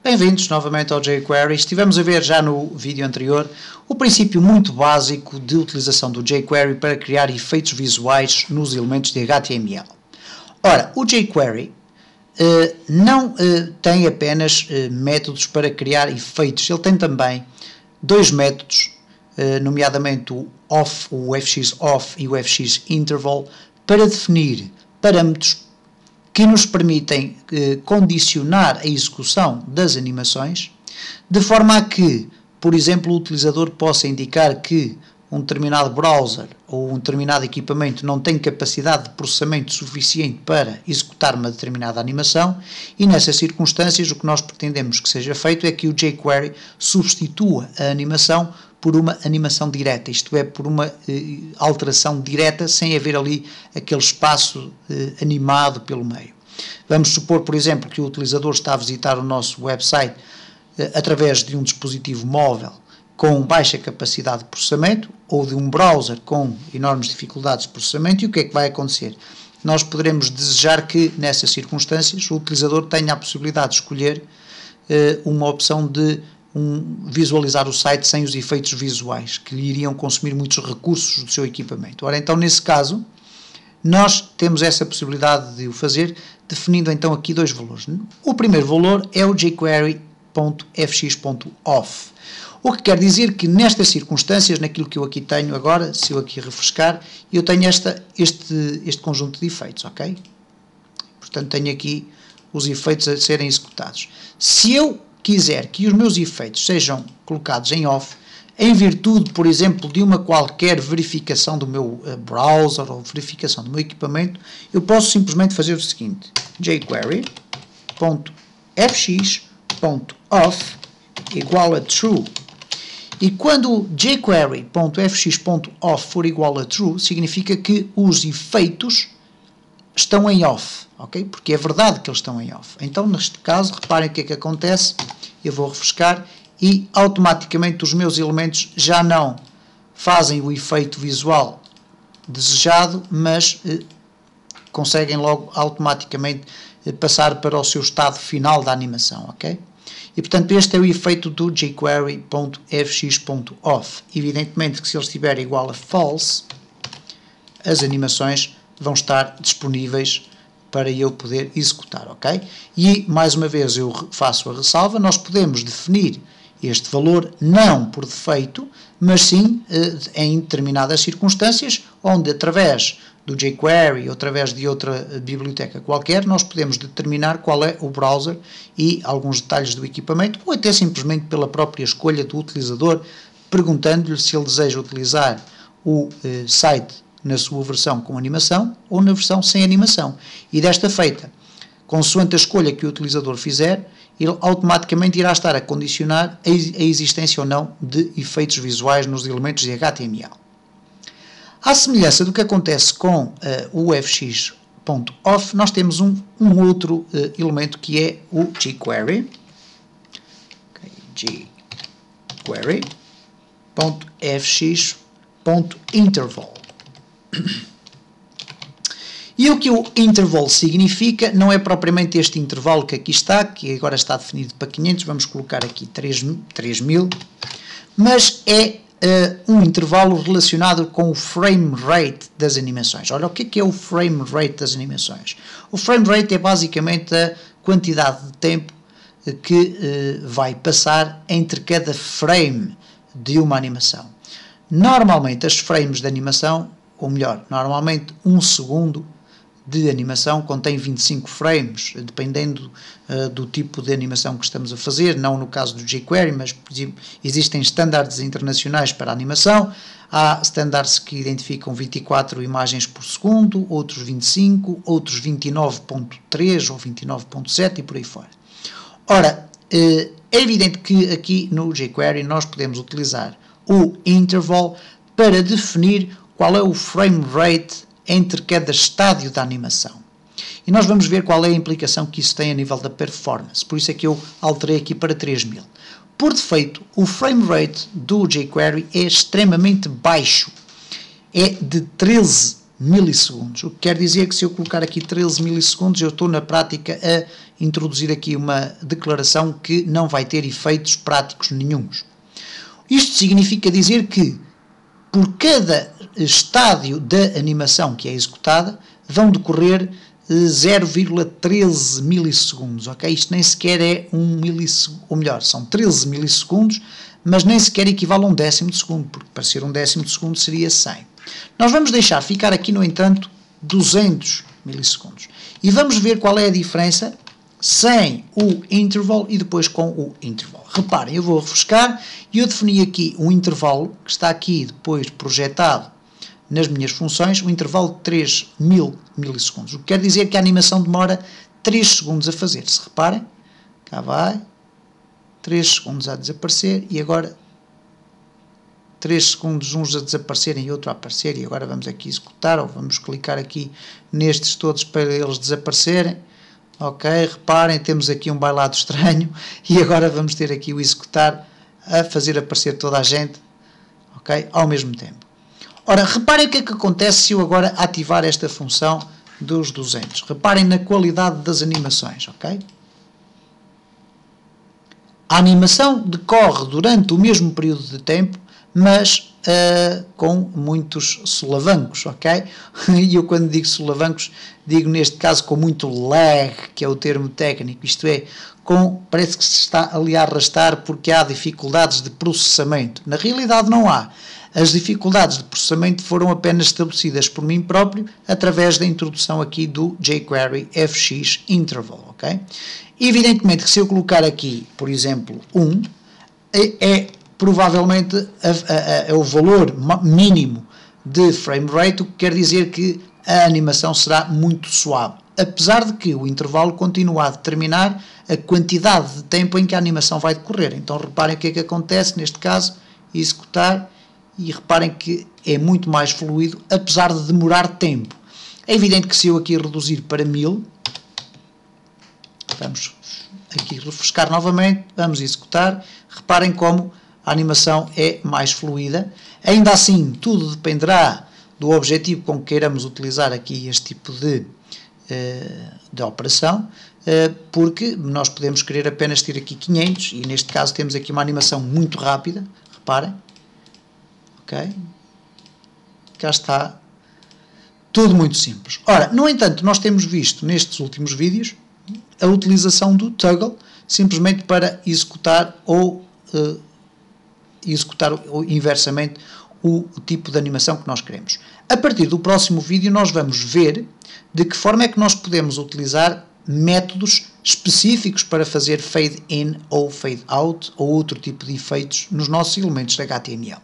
Bem-vindos novamente ao jQuery. Estivemos a ver já no vídeo anterior o princípio muito básico de utilização do jQuery para criar efeitos visuais nos elementos de HTML. Ora, o jQuery não tem apenas métodos para criar efeitos, ele tem também dois métodos, nomeadamente o fxOff e o fxInterval, para definir parâmetros que nos permitem condicionar a execução das animações, de forma a que, por exemplo, o utilizador possa indicar que um determinado browser ou um determinado equipamento não tem capacidade de processamento suficiente para executar uma determinada animação, e nessas circunstâncias o que nós pretendemos que seja feito é que o jQuery substitua a animação por uma animação direta, isto é, por uma alteração direta, sem haver ali aquele espaço animado pelo meio. Vamos supor, por exemplo, que o utilizador está a visitar o nosso website através de um dispositivo móvel com baixa capacidade de processamento ou de um browser com enormes dificuldades de processamento, e o que é que vai acontecer? Nós poderemos desejar que, nessas circunstâncias, o utilizador tenha a possibilidade de escolher uma opção de visualizar o site sem os efeitos visuais, que lhe iriam consumir muitos recursos do seu equipamento. Ora, então, nesse caso, nós temos essa possibilidade de o fazer, definindo então aqui dois valores. O primeiro valor é o jQuery.fx.off, o que quer dizer que nestas circunstâncias, naquilo que eu aqui tenho agora, se eu aqui refrescar, eu tenho este conjunto de efeitos, ok? Portanto, tenho aqui os efeitos a serem executados. Se eu quiser que os meus efeitos sejam colocados em off, em virtude, por exemplo, de uma qualquer verificação do meu browser ou verificação do meu equipamento, eu posso simplesmente fazer o seguinte: jQuery.fx.off igual a true. E quando jQuery.fx.off for igual a true, significa que os efeitos estão em off, ok? Porque é verdade que eles estão em off. Então, neste caso, reparem o que é que acontece. Eu vou refrescar e automaticamente os meus elementos já não fazem o efeito visual desejado, mas conseguem logo automaticamente passar para o seu estado final da animação, ok? E, portanto, este é o efeito do jQuery.fx.off. Evidentemente que se ele estiver igual a false, as animações vão estar disponíveis para eu poder executar, ok? E, mais uma vez, eu faço a ressalva, nós podemos definir este valor não por defeito, mas sim em determinadas circunstâncias, onde através do jQuery ou através de outra biblioteca qualquer, nós podemos determinar qual é o browser e alguns detalhes do equipamento, ou até simplesmente pela própria escolha do utilizador, perguntando-lhe se ele deseja utilizar o site na sua versão com animação ou na versão sem animação. E desta feita, consoante a escolha que o utilizador fizer, ele automaticamente irá estar a condicionar a existência ou não de efeitos visuais nos elementos de HTML. À semelhança do que acontece com o fx.off, nós temos um outro elemento que é o jQuery. jQuery.fx.interval. E o que o interval significa não é propriamente este intervalo que aqui está, que agora está definido para 500, vamos colocar aqui 3000, mas é um intervalo relacionado com o frame rate das animações. Olha, o que é o frame rate das animações? O frame rate é basicamente a quantidade de tempo que vai passar entre cada frame de uma animação. Normalmente as frames de animação, ou melhor, normalmente um segundo de animação contém 25 frames, dependendo do tipo de animação que estamos a fazer, não no caso do jQuery, mas por exemplo, existem estándares internacionais para a animação, há estándares que identificam 24 imagens por segundo, outros 25, outros 29.3 ou 29.7 e por aí fora. Ora, é evidente que aqui no jQuery nós podemos utilizar o interval para definir qual é o frame rate entre cada estádio da animação. E nós vamos ver qual é a implicação que isso tem a nível da performance. Por isso é que eu alterei aqui para 3000. Por defeito, o frame rate do jQuery é extremamente baixo. É de 13 milissegundos. O que quer dizer que se eu colocar aqui 13 milissegundos, eu estou na prática a introduzir aqui uma declaração que não vai ter efeitos práticos nenhuns. Isto significa dizer que por cada estádio da animação que é executada vão decorrer 0,13 milissegundos, ok? Isto nem sequer é 1 milissegundo, ou melhor, são 13 milissegundos, mas nem sequer equivale a 1/10 de segundo, porque para ser 1/10 de segundo seria 100. Nós vamos deixar ficar aqui, no entanto, 200 milissegundos. E vamos ver qual é a diferença sem o intervalo e depois com o intervalo. Reparem, eu vou refrescar e eu defini aqui um intervalo que está aqui depois projetado nas minhas funções, um intervalo de 3000 milissegundos. O que quer dizer que a animação demora 3 segundos a fazer. Se reparem, cá vai, 3 segundos a desaparecer e agora 3 segundos uns a desaparecerem e outro a aparecer, e agora vamos aqui executar, ou vamos clicar aqui nestes todos para eles desaparecerem. Ok, reparem, temos aqui um bailado estranho, e agora vamos ter aqui o executar a fazer aparecer toda a gente, ok, ao mesmo tempo. Ora, reparem o que é que acontece se eu agora ativar esta função dos 200. Reparem na qualidade das animações, ok? A animação decorre durante o mesmo período de tempo, mas com muitos solavancos, ok? E eu quando digo solavancos, digo neste caso com muito lag, que é o termo técnico, isto é, parece que se está ali a arrastar porque há dificuldades de processamento. Na realidade não há. As dificuldades de processamento foram apenas estabelecidas por mim próprio através da introdução aqui do jQuery fx interval, ok? Evidentemente que se eu colocar aqui, por exemplo, 1, provavelmente é o valor mínimo de frame rate, o que quer dizer que a animação será muito suave, apesar de que o intervalo continua a determinar a quantidade de tempo em que a animação vai decorrer. Então reparem o que é que acontece neste caso, executar, e reparem que é muito mais fluido, apesar de demorar tempo. É evidente que se eu aqui reduzir para 1000, vamos aqui refrescar novamente, vamos executar, reparem como a animação é mais fluida. Ainda assim, tudo dependerá do objetivo com que queiramos utilizar aqui este tipo de operação, porque nós podemos querer apenas ter aqui 500, e neste caso temos aqui uma animação muito rápida, reparem, ok? Cá está, tudo muito simples. Ora, no entanto, nós temos visto nestes últimos vídeos a utilização do toggle, simplesmente para executar ou inversamente o tipo de animação que nós queremos. A partir do próximo vídeo nós vamos ver de que forma é que nós podemos utilizar métodos específicos para fazer fade in ou fade out ou outro tipo de efeitos nos nossos elementos de HTML.